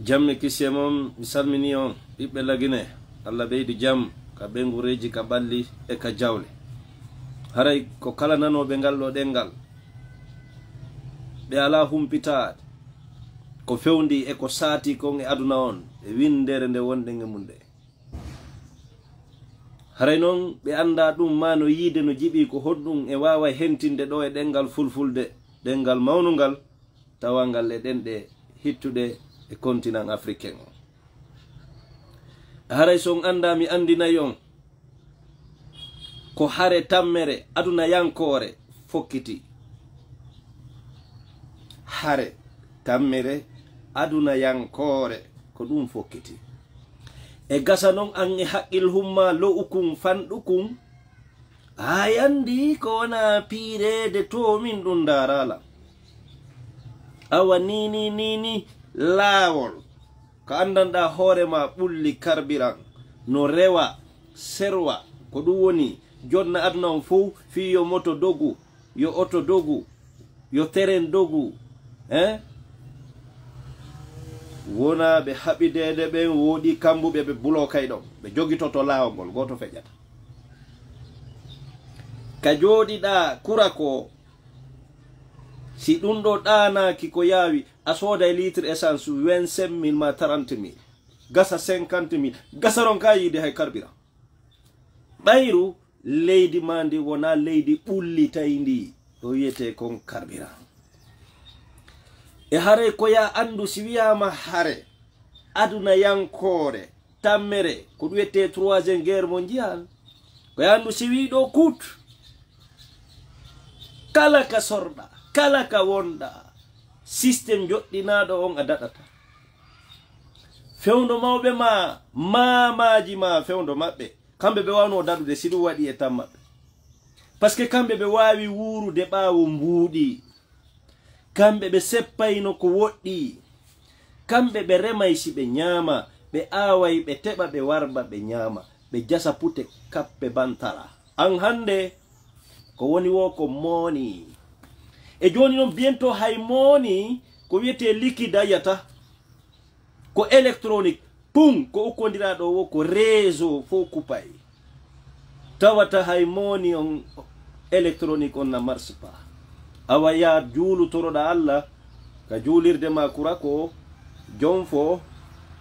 jamme kisse mom mi salmini on ɓiɓɓe lagine Allah ɓeydi jam ka ɓe ngureji ka balli e ka jawle haray ko kala nanoɓe ngal ɗo ɗengal ɓe ala humpitade ko fewndi e ko saati kon e aduna on e windere nde wonɗe e mum nde haray noon ɓe anda ɗum ma no yiide no jiɓi ko honɗum e wawa hentinde ɗo e ɗengal fulfulde ɗengal mawnungal tawangal e ɗenɗe hittuɗe e continent africain o haray son anda mi andinayi on ko hare tammere aduna yankore fokkiti hare tammere aduna yankore ko ɗum fokkiti e gasa noon an e haqqil humma lo'ukun fanɗukun a yandi ko wona piirede to min ɗum darala awa nini laawol ko andanɗa hoorema ɓulli karbiran no rewa serwa ko ɗum woni jonna aduna on fof fi yo moto dogu yo oto dogu yo teren dogu wona ɓe haɓidede ɓen woɗi kambuɓe ɓe bulo kayɗon ɓe jogitoto laawol ngol goto feƴata ka jooɗiɗa kura ko si ɗum ɗo ɗanaki ko yaawi a sooda e litre essence 25 000 ma 30 000 gasa 50 000 gasaron ka yiide hay carburant ɓayru leydi ma ndi wona leydi ɓullitay ndi ɗo wiyete kon carburant e hare ko ya andu si wiyama hare aduna yankore tammere ko ɗum wiyete 3e guerre mondial ko ya andu si wi ɗo kut kala ka sorɗa kala ka wonɗa systéme joɗɗinaɗo on a daɗata fewndo mawɓe ma mamaji ma fewndo maɓɓe kamɓe ɓe wawno daɗude si ɗum waɗi e tan maɓɓe par ce que kamɓe ɓe wawi wurude ɓaawo mbuuɗi kamɓe ɓe seppayno ko woɗɗi kamɓe ɓe remay si ɓe ñaama ɓe aaway ɓe teɓa ɓe warba ɓe ñaama ɓe jasa pute kappe bantara an hande ko woni wo ko mooni e joni noon biento hay mooni ko wiyete liquide ayata ko électronique pum ko ukkondiraɗo wo ko réseau fo kupay tawata hay mooni on électronique on na marche pas awa ya juulu toroɗa Allah ka juulirde ma kura ko jonfo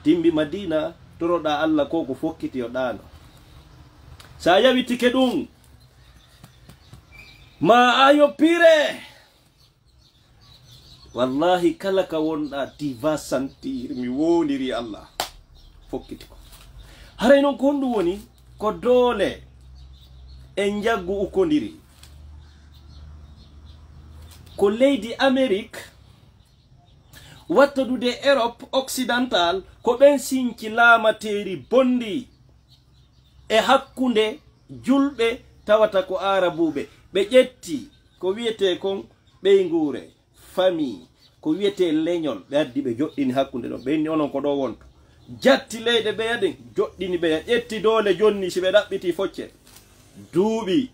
timbi madina toroɗa Allah ko ko fokkiti yo ɗano sa yawi tike ɗum ma ayo pire wallahi kala ka wonɗa ti va sentir mi woniri Allah fokkiti ko haray noon ko honɗum woni ko doole en jaggu ukkodiri ko leydi Amérique wattadude Europe occidental ko ɓen sinki laamateri bondi e hakkunde julɓe tawata ko arabuɓe ɓe ƴetti ko wiyete kon ɓeygure famille ko wiyete leñol ɓe addi ɓe joɗɗini hakkunde ɗon ɓenni onon ko ɗo wonto jatti leyɗe ɓe yaden joɗɗini ɓe ƴetti doole jonni si ɓe ɗaɓɓiti foccere duuɓi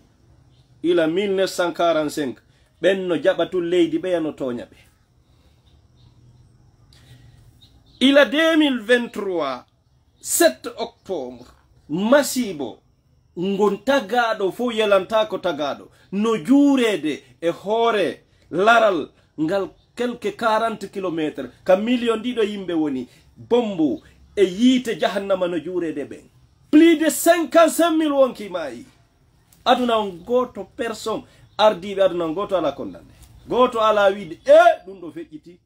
ila 1945 ɓenno jaɓatu leydi ɓeya no toña ɓe ila 2023 7 octobre masibo ngon tagaɗo fo yelantako tagaɗo no juurede e hoore laral ngal quelque 40 kilométre ka million ɗiɗo yimɓe woni bombu e yiite jahannama no juurede ɓen plus de 55 000 wonki maayi aduna on goto personne ardiɓe aduna on goto ala kondande goto ala wiide e ɗum ɗo feƴƴiti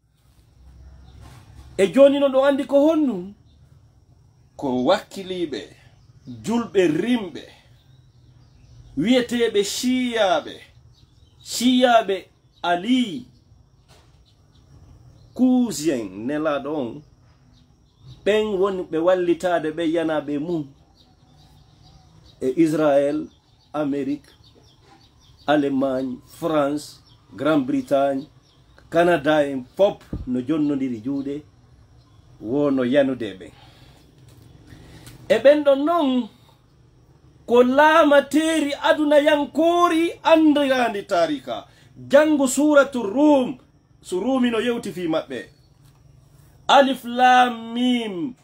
e joni noon ɗo andi ko honnum ko wakkiliɓe julɓe rimɓe wiyeteɓe shiyaɓe Ali cousin nelaɗo on ɓen woni ɓe wallitade ɓe yanaɓe mum e Israël Amérique Allemagne France Grande-Bretagne Canada en pop no jonnodiri juuɗe wono yanude ɓen e ɓen ɗon noon ko laamateri aduna yankori andirandi tarika jangu suratu rum so rumi no yewti fi maɓɓe alif lam mim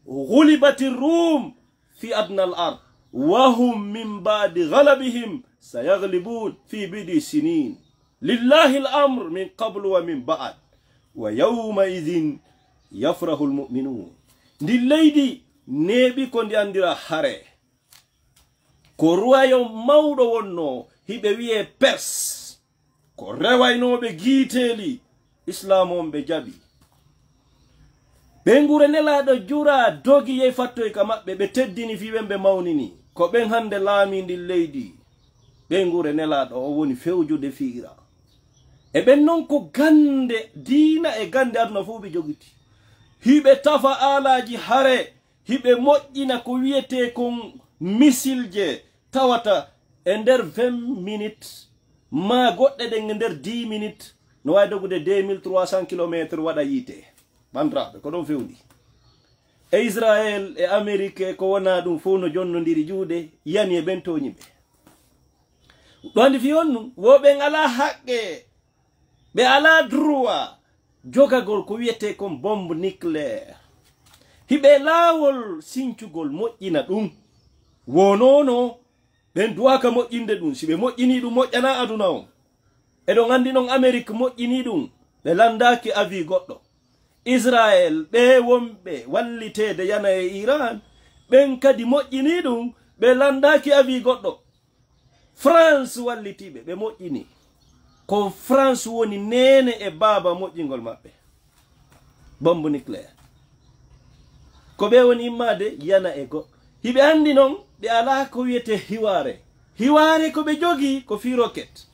ghulibatir rum fi adna al-ard wa hum min ba'di ghalabihim sayaghlibun fi bidi sinin lillahi al-amr min qabl wa min ba'd wa yawma idhin yafrahu al-mu'minun. Ndi leydi neeɓi ko ndi andira hare ko royaume mawɗo wonno hiɓe wiye Perse ko rewaynoɓe giiteeli islam on ɓe jaɓi ɓe ngure nelaɗo jura dogi yey fattoy ka maɓɓe ɓe teddini fiɓen ɓe mawnini ko ɓen hande laami ndi leydi ɓe ngure nelaɗo o woni fewjude fiira e ɓen non ko gande diina e gande aduna fuu ɓe jogiti hiɓe tafa alaji hare hiɓe moƴƴina ko wiyete kon misilje tawata e nder 20 minutes ma goɗɗe ɗen e nder 10 minutes no wawi dogude 2300 km waɗa yiite bandraɓe ko ɗon fewndi e Israel e Amérique ko wona ɗum fof no jonnodiri juuɗe yani e ɓen toñiɓe ɗo andi fi on ɗum woɓen ala haqqe ɓe ala droit jogagol ko wiyete kon bombe nucléaire hiɓe laawol sincugol moƴƴina ɗum wonono ɓen duwaka moƴƴinde ɗum si ɓe moƴƴini ɗum moƴƴana aduna on eɗon andi noon Amérique moƴƴini ɗum ɓe landaki avis goɗɗo Israel ɓe wonɓe wallitede yana e Iran ɓen kadi moƴƴini ɗum ɓe landaki avis goɗɗo France wallitiɓe ɓe moƴƴini ko France woni nene e baaba moƴƴingol maɓɓe bombe nucléaire ko ɓe woni immade yana e goɗɗo hiɓe andi noon ɓe ala ko wiyete hiware ko ɓe jogi ko fi rocket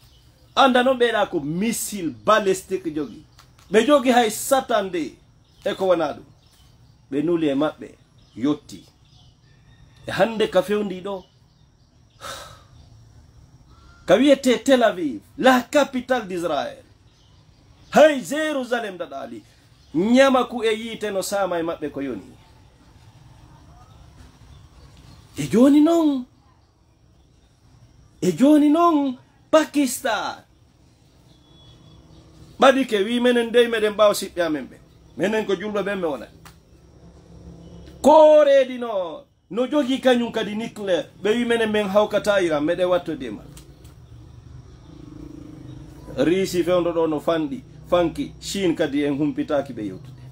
anda noon ɓeɗa ko missile balistique jogi ɓe jogi hay satan de e ko wona ɗum ɓe nuli e maɓɓe yotti e hande ka fewndi ɗo ka wiyete Tel Aviv la capitale d'Israël hay Jérusalem daɗali ñamaku e yiite no sama e maɓɓe ko yoni e joni noon Pakistan ɓaɗi ke wi menen dey meɗen ɓawa siɓɓe amen ɓe menen ko julɓe ɓen ɓe wona koreedi no jogi kañum kadi nucléaire ɓe wi menen men hawkata Iran meɗen wattodima Risi fewndo ɗo no fanki Chine kadi en humpitaki ɓe yewtude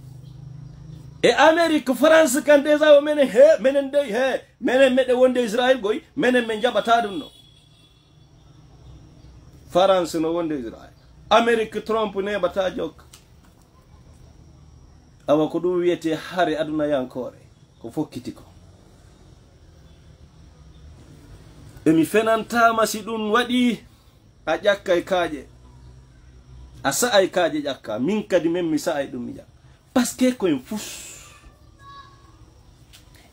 e Amérique France kan déjà o menen dey menen meɗe wonde Israël goy menen men jaɓata ɗum no France no wonde Israël Amérique Trump neɓata jokka awa ko ɗum wiyete hare aduna yankore ko fokkiti ko emi fenantama si ɗum waɗi a ƴakkay kaaƴe a sa'ay kaaƴe ƴakka min kadi men mi sa'ay ɗum mi ƴakka par ce que koyen fus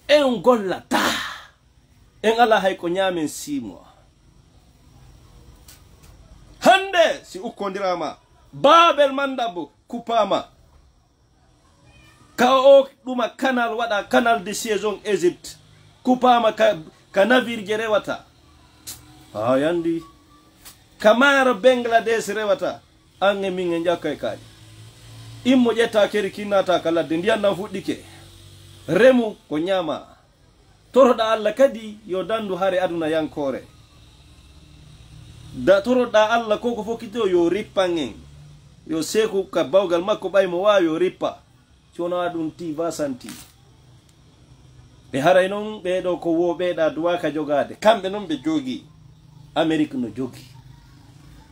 en gollata en ala hay ko ñaamen 6 mois hande si ukkondirama Babel mandabo kupama ka o ɗuma canal waɗa canal de saison Égypte kupama ka navire je rewata yandi kamara Bangladesh rewata an e min e jakka e kaaƴe immo ƴetta keri kinnata ka ladde ndiyan nan fuɗɗike remu ko ñama toroɗa Allah kadi yo dandu hare aduna yankore da toroɗa Allah koko fokkito yo rippan en yo seku ka bawgal makko ɓaymo wawi yo rippa conawa ɗum ti vasanti ɓe haray noon ɓeɗo ko woɓeɗa duwaka jogade kamɓe noon ɓe jogi Amérique no jogi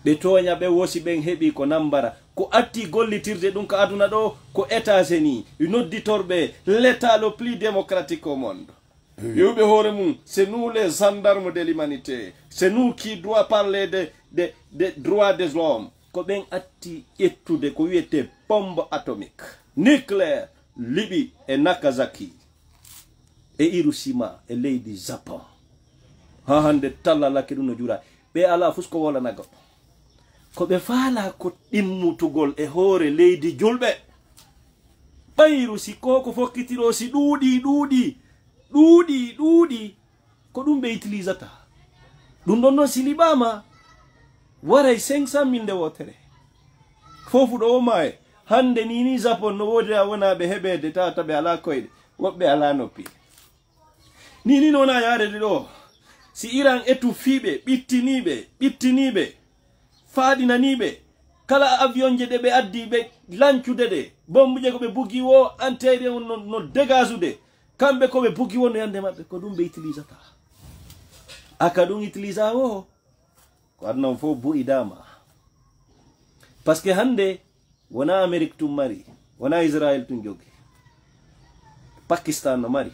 ɓe toña ɓe wosi ɓen heɓi ko nambara ko atti gollitirde ɗum ka aduna ɗo ko États-Unis nodditorɓe l'état le plus démocratique au monde yewɓe hoore mum c'est nous les gendarmes de l'humanité c'est nous qui doit parler de droits des hommes ko ɓen atti ƴettude ko wiyete bombe atomique nucléaire Libi e Nagasaki e Hiroshima e leydi Japon ha hande tallalake ɗum no jura ɓe ala fusko wolana goɗɗo ko ɓe faala ko ɗimmutugol e hoore leydi julɓe ɓayru si ko fokkitiro si ɗuuɗi ko ɗum ɓe utilisata ɗum ɗon noon si liɓama waray 500 000 nde wotere fofu ɗo o maaye hande ni Japon no wodi a wona be hebede tata be ala koyde wobbe ala noppi ni nona yaade do si Iran etu fibe bittinibe faadinanibe kala avion je de be addi be lancude de bombuje ko be bugi wo antere no dégazude kambe ko be bugi won yande mabbe ko dum be utilisata aka dum utilisa wo ko adna fo bu idama parce que hande wona Amerique tum mari wona Israel tum jogi Pakistan no mari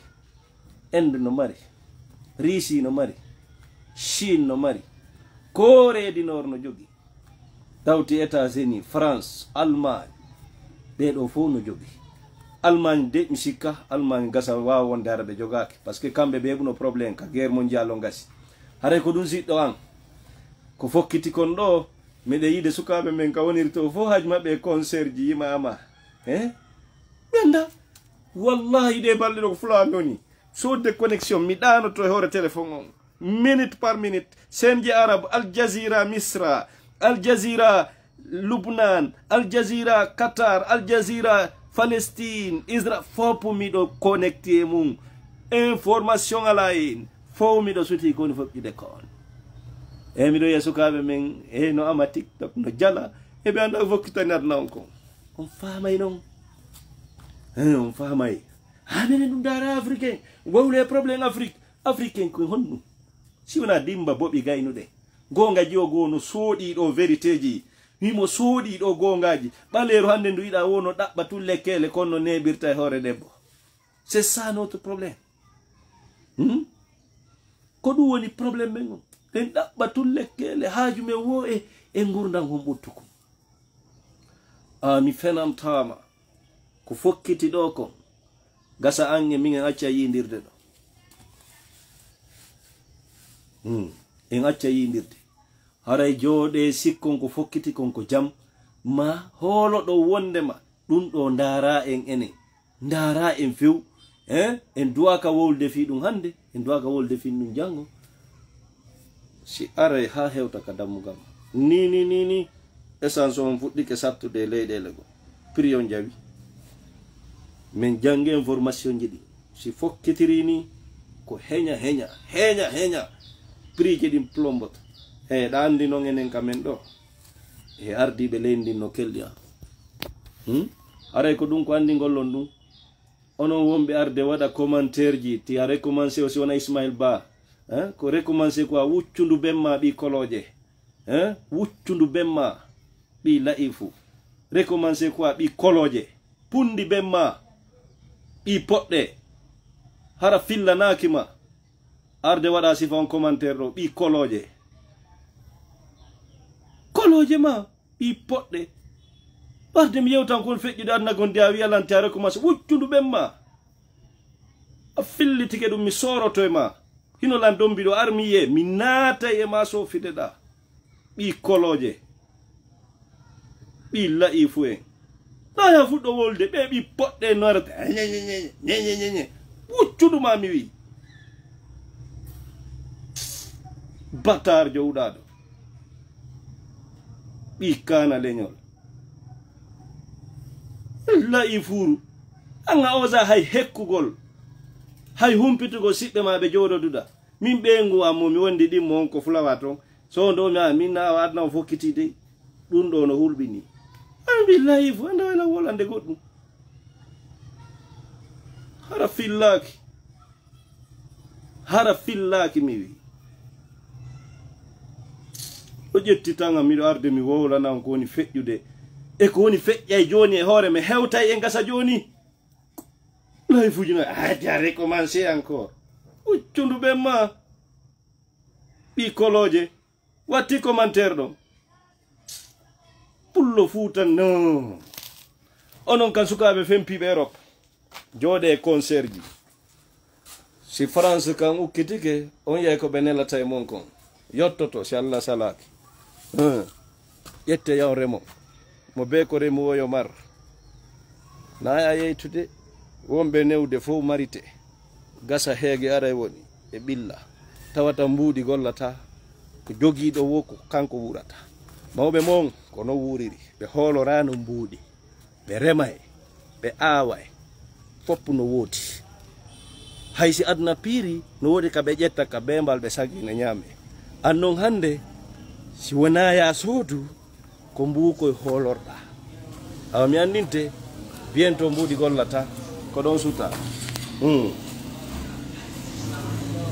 Inde no mari Russie no mari Chine no mari Corée du Nord no jogi tawti États-Unis France Allemagne be do fo no jogi Allemagne de misika Allemagne gasa wa wonde arabe jogaki parce que kambe be buno problème ka guerre mondiale o gasi hare ko dun siddo an ko fokkiti kon do mede yide sukabe men ka wonirto fo haj mabbe concert ji imama benda wallahi de balde do fula noni so de connexion mi dano to hore téléphone on minute par minute senji arab Al Jazeera Misra Al Jazeera Lubnan Al Jazeera Qatar Al Jazeera Palestine Israel fopu mi do connecté mum information alain fo mi do suti ko ni foppi de kon mi do yesukabe men no ama TikTok no jala be anda vokkitani adna on famay non on famay men dum dara africain wawle problème africain ko honnu si wona dimba bobi gaynude gonga jiwo go no soodi do vérité ji mo soodi do gongaji balero hande ndu ida wono dabba tulle kele konno nebirta e hore debbo c'est ça notre problème ko du woni problème men den dabba tulle kele hajume wo e ngurdam hon buttuko mi fenam tama ko fokkiti do ko gasa ange min acca yindirde do en acca yindirde haray jode sikkon ko fokkiti kon ko jam ma holo do wonde ma dum do ndara en ene ndara en few en duaka wolde fi dum hande en duaka wolde fi dum jango si aray ha hewta ka dammugam ni essence on fuddi ke sattude leydele go prion jawi men jange information jidi si fokkitiri ni ko henya prix jedim plombot da andi non enen kamen do ardi be lendi no keldia are ko dum ko andi gollon dum onon wombe arde wada commentaire ji ti are commencer aussi wona Ismail Ba ko recommencer ko wuccundu bemma bi koloje wuccundu bemma bi laifu recommencer ko bi koloje pundi bemma bi podde hara filla nakima arde wada sifon commentaire do bi koloje ma bi podde arde mi yewtan kon fejjude adna gon dia wi alantare commencer wuccundu bemma a fillitike dum mi soroto e ma hino lan dombi do armiye mi naata e ma so fideda bi koloje bi laifu en na ya fuddo wolde be bi podde norata nye wuccudu ma mi wi batar jowdado bi kana leñol laifuru anga oza hay hekkugol hay humpitugo sibbe ma be jododuda min bengu ammo mi wondi dimmo on ko fulawa ton so ndo mi min na wadna fokkitide dum do no hulbini billahi fu anda wala wolande goddum hara fillaki mi wi o jetti tanga mi do arde mi wowlana ko woni fejjude e ko woni fejjay joni e hore me hewtay e ngasa joni lay fujina a recommencer encore uccundu bemma bi koloje watti commentaire do pullo futa no onon kan sukabe fempibe Europe jode concert ji si France kan ukkitike on yey ko benela tay mon kon yottoto si Allah salaki yette yaw remo mo be ko remo woyo mar na ayey tude wombe newde fo marite gasa heege aray woni e billa tawata mbudi gollata ko jogiido wo ko kanko wurata mawbe mon ko no wuriri be holorano mbudi ɓe remay ɓe aaway fopp no woodi haysi aduna piiri no woodi ka ɓe ƴetta ka bembal ɓe sagina ñaame annon hande si wona ya soodu ko mbuukoy hoolorɗa awa mi andinte bientôt mbuuɗi gollata ko ɗon suta